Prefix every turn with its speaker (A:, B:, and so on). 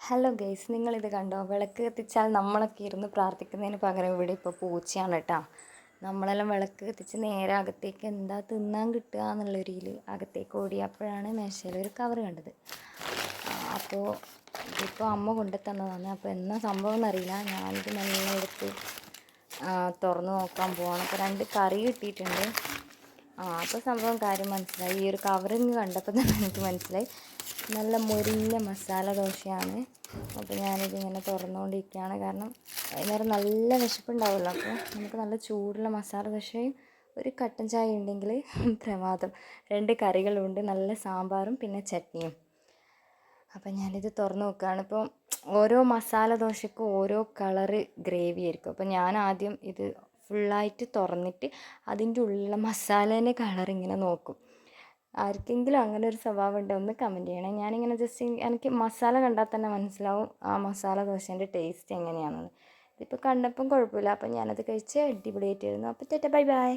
A: Hello guys, നിങ്ങളിത് കണ്ടോ? വിളക്ക് കത്തിച്ചാൽ നമ്മളൊക്കെ ഇരുന്ന് പ്രാർത്ഥിക്കുന്നതിന് പകരം ഇവിടെ ഇപ്പോൾ പൂച്ചയാണ് കേട്ടോ. നമ്മളെല്ലാം വിളക്ക് കത്തിച്ച് നേരെ അകത്തേക്ക് എന്താ തിന്നാൻ കിട്ടുക എന്നുള്ളൊരിതിൽ അകത്തേക്ക് ഓടിയപ്പോഴാണ് മേശയിലൊരു കവർ കണ്ടത്. അപ്പോൾ ഇതിപ്പോൾ അമ്മ കൊണ്ടു തന്നതാണ്. അപ്പോൾ എന്നാ സംഭവം എന്നറിയില്ല. ഞാനിത് നല്ല എടുത്ത് തുറന്ന് നോക്കാൻ പോവാണ്. അപ്പോൾ 2 കറി കിട്ടിയിട്ടുണ്ട്. അപ്പോൾ സംഭവം കാര്യം മനസ്സിലായി. ഈ ഒരു കവറിങ് കണ്ടപ്പോൾ തന്നെ എനിക്ക് മനസ്സിലായി നല്ല മൊരിഞ്ഞ മസാല ദോശയാണ്. അപ്പോൾ ഞാനിതിങ്ങനെ തുറന്നുകൊണ്ടിരിക്കുകയാണ്. കാരണം വൈകുന്നേരം നല്ല വിശപ്പുണ്ടാവുമല്ലോ. അപ്പോൾ നമുക്ക് നല്ല ചൂടുള്ള മസാല ദോശയും ഒരു കട്ടൻ ചായ ഉണ്ടെങ്കിൽ പ്രമാദം. 2 കറികളുണ്ട്, നല്ല സാമ്പാറും പിന്നെ ചട്നിയും. അപ്പം ഞാനിത് തുറന്ന് നോക്കുകയാണ്. ഇപ്പോൾ ഓരോ മസാല ദോശയ്ക്കും ഓരോ കളറ് ഗ്രേവി ആയിരിക്കും. അപ്പോൾ ഞാൻ ആദ്യം ഇത് ഫുള്ളായിട്ട് തുറന്നിട്ട് അതിൻ്റെ ഉള്ളിലുള്ള മസാലേൻ്റെ കളർ ഇങ്ങനെ നോക്കും. ആർക്കെങ്കിലും അങ്ങനെ ഒരു സ്വഭാവം ഉണ്ടോ ഒന്ന് കമൻറ്റ് ചെയ്യണേ. ഞാനിങ്ങനെ ജസ്റ്റ് എനിക്ക് മസാല കണ്ടാൽ തന്നെ മനസ്സിലാവും ആ മസാല ദോശേൻ്റെ ടേസ്റ്റ് എങ്ങനെയാണെന്ന്. ഇതിപ്പോൾ കണ്ടപ്പം കുഴപ്പമില്ല. അപ്പം ഞാനത് കഴിച്ച് അടിപൊളിയായിട്ടായിരുന്നു. അപ്പോൾ ബൈ ബൈ.